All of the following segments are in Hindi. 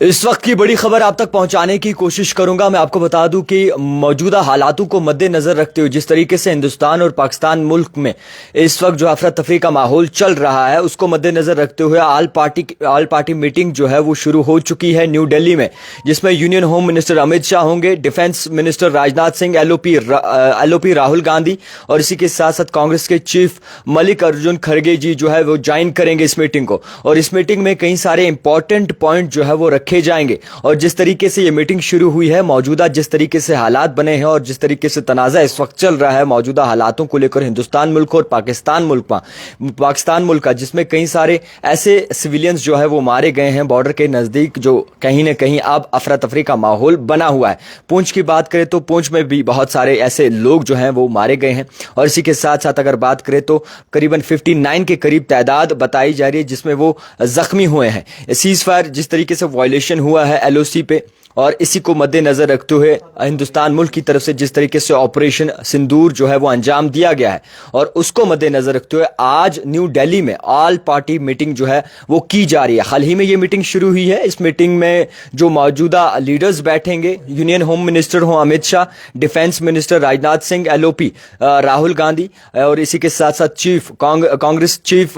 इस वक्त की बड़ी खबर आप तक पहुंचाने की कोशिश करूंगा। मैं आपको बता दूं कि मौजूदा हालातों को मद्देनजर रखते हुए जिस तरीके से हिंदुस्तान और पाकिस्तान मुल्क में इस वक्त जो अफरा तफरी का माहौल चल रहा है, उसको मद्देनजर रखते हुए ऑल पार्टी मीटिंग जो है वो शुरू हो चुकी है न्यू दिल्ली में, जिसमें union home minister Amit Shah होंगे, defence minister Rajnath Singh, LOP Rahul Gandhi और इसी के साथ साथ कांग्रेस के चीफ मल्लिकार्जुन खड़गे जी जो है वो ज्वाइन करेंगे इस मीटिंग को। और इस मीटिंग में कई सारे इंपॉर्टेंट पॉइंट जो है वो रखे जाएंगे। और जिस तरीके से ये मीटिंग शुरू हुई है, मौजूदा जिस तरीके से हालात बने हैं और जिस तरीके से तनाज़ा इस वक्त चल रहा है मौजूदा हालातों को लेकर हिंदुस्तान मुल्क और पाकिस्तान मुल्क का, जिसमें कई सारे ऐसे सिविलियंस जो है वो मारे गए हैं बॉर्डर के नजदीक, जो कहीं ना कहीं अब अफरा तफरी का माहौल बना हुआ है। पुंछ की बात करें तो पुंछ में भी बहुत सारे ऐसे लोग जो हैं वो मारे गए हैं। और इसी के साथ साथ अगर बात करें तो करीबन 59 के करीब तादाद बताई जा रही है जिसमें वो जख्मी हुए हैं। सीज फायर जिस तरीके से वायलेशन हुआ है एलओसी पे, और इसी को मद्देनजर रखते हुए हिंदुस्तान मुल्क की तरफ से जिस तरीके से ऑपरेशन सिंदूर जो है वो अंजाम दिया गया है, और उसको मद्देनजर रखते हुए आज न्यू दिल्ली में ऑल पार्टी मीटिंग जो है वो की जा रही है। हाल ही में ये मीटिंग शुरू हुई है। इस मीटिंग में जो मौजूदा लीडर्स बैठेंगे, यूनियन होम मिनिस्टर हो Amit Shah, defence minister Rajnath Singh, LOP Rahul Gandhi और इसी के साथ साथ कांग्रेस चीफ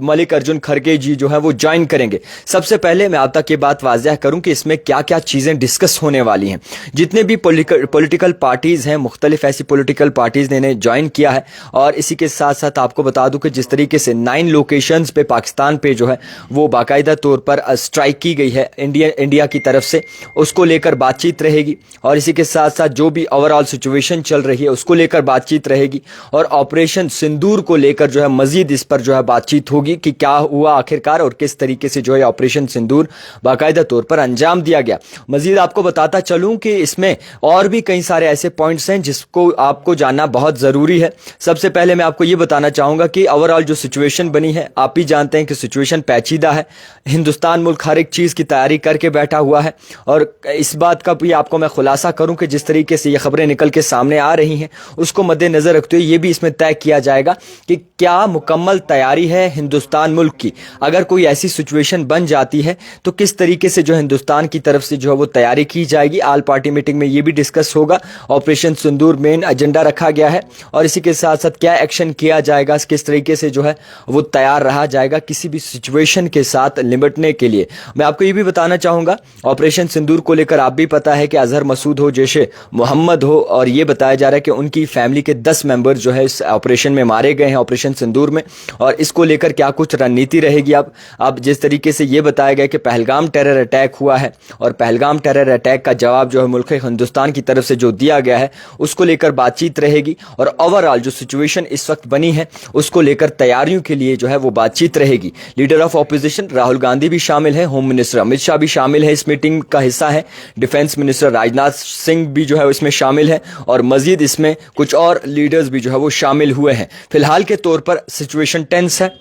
मल्लिकार्जुन खड़गे जी जो है वो ज्वाइन करेंगे। सबसे पहले मैं आप तक ये बात वाज़ेह करूं कि इसमें क्या क्या चीजें डिस्कस होने वाली हैं। जितने भी पॉलिटिकल पार्टीज हैं, मुख्तलिफ ऐसी पॉलिटिकल पार्टीज ने इन्हें ज्वाइन किया है। और इसी के साथ साथ आपको बता दूं कि जिस तरीके से 9 लोकेशंस पे पाकिस्तान पे जो है वो बाकायदा तौर पर स्ट्राइक की गई है इंडिया की तरफ से, उसको लेकर बातचीत रहेगी। और इसी के साथ साथ जो भी ओवरऑल सिचुएशन चल रही है उसको लेकर बातचीत रहेगी। और ऑपरेशन सिंदूर को लेकर जो है मजीद इस पर जो है बातचीत होगी कि क्या हुआ आखिरकार और किस तरीके से जो है ऑपरेशन सिंदूर बाकायदा तौर पर अंजाम दिया गया। मजीद आपको बताता चलूं कि इसमें और भी कई सारे ऐसे पॉइंट्स हैं जिसको आपको जानना बहुत जरूरी है। सबसे पहले मैं आपको यह बताना चाहूंगा कि ओवरऑल जो सिचुएशन बनी है, आप ही जानते हैं कि सिचुएशन पेचीदा है। हिंदुस्तान मुल्क हर एक चीज की तैयारी करके बैठा हुआ है। और इस बात का भी आपको मैं खुलासा करूं कि जिस तरीके से ये खबरें निकल के सामने आ रही हैं उसको मद्देनजर रखते हुए यह भी इसमें तय किया जाएगा कि क्या मुकम्मल तैयारी है हिंदुस्तान मुल्क की। अगर कोई ऐसी सिचुएशन बन जाती है तो किस तरीके से जो हिंदुस्तान की तरफ से जो है वो तैयारी की जाएगी। ऑल पार्टी मीटिंग में ये भी डिस्कस होगा। ऑपरेशन सिंदूर मेन एजेंडा रखा गया है। और इसी के साथ साथ क्या एक्शन किया जाएगा, किस तरीके से जो है वो तैयार रहा जाएगा किसी भी सिचुएशन के साथ निपटने के लिए। मैं आपको ये भी बताना चाहूंगा, ऑपरेशन सिंदूर को लेकर आप भी पता है कि अजहर मसूद हो, जैशे मोहम्मद हो, और ये बताया जा रहा है कि उनकी फैमिली के 10 मेंबर जो है इस ऑपरेशन में मारे गए हैं, ऑपरेशन सिंदूर में। और इसको लेकर क्या कुछ रणनीति रहेगी। अब जिस तरीके से ये बताया गया कि पहलगाम टेरर अटैक हुआ है और पहलगाम टेरर अटैक का जवाब जो है मुल्क हिंदुस्तान की तरफ से जो दिया गया है उसको लेकर बातचीत रहेगी। और ओवरऑल जो सिचुएशन इस वक्त बनी है उसको लेकर तैयारियों के लिए जो है वो बातचीत रहेगी। Leader of opposition Rahul Gandhi भी शामिल है, होम मिनिस्टर अमित शाह भी शामिल है, इस मीटिंग का हिस्सा है। डिफेंस मिनिस्टर राजनाथ सिंह भी जो है इसमें शामिल है और मजीद इसमें कुछ और लीडर्स भी जो है वो शामिल हुए हैं। फिलहाल के तौर पर सिचुएशन टेंस है।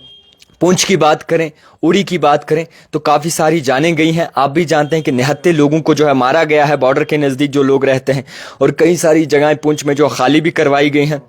पुंछ की बात करें, उड़ी की बात करें तो काफ़ी सारी जानें गई हैं। आप भी जानते हैं कि 79 लोगों को जो है मारा गया है बॉर्डर के नज़दीक जो लोग रहते हैं। और कई सारी जगहें पुंछ में जो खाली भी करवाई गई हैं।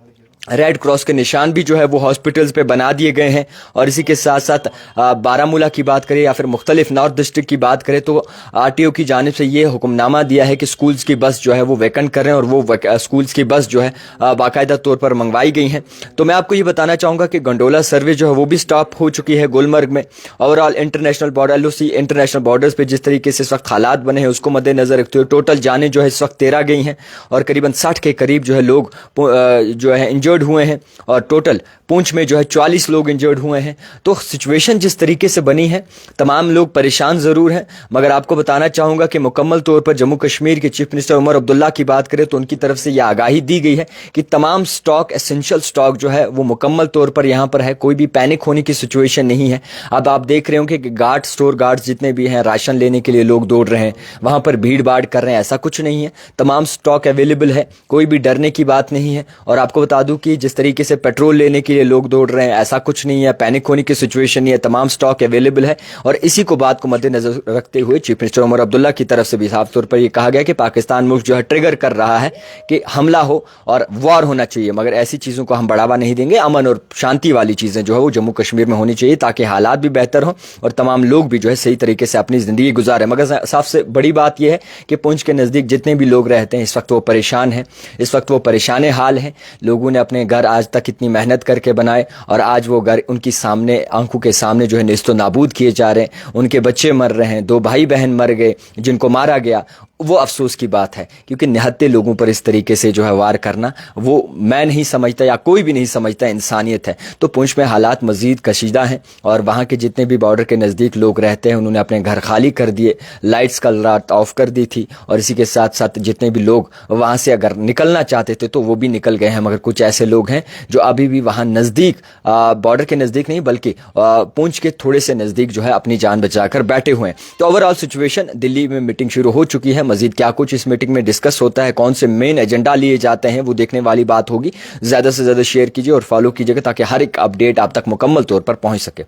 रेड क्रॉस के निशान भी जो है वो हॉस्पिटल्स पे बना दिए गए हैं। और इसी के साथ साथ बारामूला की बात करें या फिर मुख्तलिफ नॉर्थ डिस्ट्रिक्ट की बात करें तो आरटीओ की जानिब से ये हुक्मनामा दिया है कि स्कूल्स की बस जो है वो वैकेंट कर रहे हैं। और वो स्कूल्स की बस जो है बाकायदा तौर पर मंगवाई गई हैं। तो मैं आपको ये बताना चाहूँगा कि गंडोला सर्विस जो है वो भी स्टॉप हो चुकी है गुलमर्ग में। Overall international border LOC international borders पर जिस तरीके से इस वक्त हालात बने हैं उसको मद्देनजर रखते हुए टोटल जाने जो है इस वक्त 13 गई हैं और करीबन 60 के करीब जो है लोग जो है इंजर्ड हुए हैं। और टोटल पुंछ में जो है 44 लोग इंजर्ड हुए हैं। तो सिचुएशन जिस तरीके से बनी है तमाम लोग परेशान जरूर हैं। मगर आपको बताना चाहूंगा कि मुकम्मल तौर पर जम्मू कश्मीर के चीफ मिनिस्टर उमर अब्दुल्ला की बात करें तो उनकी तरफ से यह आगाही दी गई है कि तमाम स्टॉक एसेंशियल स्टॉक जो है वो मुकम्मल तौर पर यहां पर है। कोई भी पैनिक होने की सिचुएशन नहीं है। अब आप देख रहे होंगे कि स्टोर गार्ड्स जितने भी हैं राशन लेने के लिए लोग दौड़ रहे हैं, वहां पर भीड़ भाड़ कर रहे हैं, ऐसा कुछ नहीं है। तमाम स्टॉक अवेलेबल है, कोई भी डरने की बात नहीं है। और आपको बता दूं कि जिस तरीके से पेट्रोल लेने के लिए लोग दौड़ रहे हैं, ऐसा कुछ नहीं है, पैनिक होने की सिचुएशन नहीं है, तमाम स्टॉक अवेलेबल है। और इसी को बात को मद्देनजर रखते हुए चीफ मिनिस्टर उमर अब्दुल्ला की तरफ से भी साफ तौर पर यह कहा गया कि पाकिस्तान मुल्क जो है ट्रिगर कर रहा है कि हमला हो और वॉर होना चाहिए, मगर ऐसी चीज़ों को हम बढ़ावा नहीं देंगे। अमन और शांति वाली चीज़ें जो है वो जम्मू कश्मीर में होनी चाहिए ताकि हालात भी बेहतर हों और तमाम लोग भी जो है सही तरीके से अपनी ज़िंदगी गुजारें। मगर सबसे बड़ी बात यह है कि पुंछ के नज़दीक जितने भी लोग रहते हैं इस वक्त वो परेशान हैं, इस वक्त वो परेशान हाल हैं। लोगों ने अपने घर आज तक इतनी मेहनत करके बनाए और आज वो घर उनकी सामने, आंखों के सामने जो है नेस्तो नाबूद किए जा रहे हैं। उनके बच्चे मर रहे हैं, 2 भाई बहन मर गए, जिनको मारा गया। वो अफसोस की बात है, क्योंकि निहत्ते लोगों पर इस तरीके से जो है वार करना वो मैं नहीं समझता या कोई भी नहीं समझता इंसानियत है। तो पुंछ में हालात मजीद कशीदा हैं और वहाँ के जितने भी बॉर्डर के नज़दीक लोग रहते हैं उन्होंने अपने घर खाली कर दिए, लाइट्स कल रात ऑफ कर दी थी और इसी के साथ साथ जितने भी लोग वहाँ से अगर निकलना चाहते थे तो वो भी निकल गए हैं। मगर कुछ ऐसे लोग हैं जो अभी भी वहाँ नज़दीक, बॉर्डर के नज़दीक नहीं बल्कि पुंछ के थोड़े से नज़दीक जो है अपनी जान बचाकर बैठे हुए हैं। तो ओवरऑल सिचुएशन, दिल्ली में मीटिंग शुरू हो चुकी है। मजीद क्या कुछ इस मीटिंग में डिस्कस होता है, कौन से मेन एजेंडा लिए जाते हैं, वो देखने वाली बात होगी। ज़्यादा से ज़्यादा शेयर कीजिए और फॉलो कीजिएगा ताकि हर एक अपडेट आप तक मुकम्मल तौर पर पहुंच सके।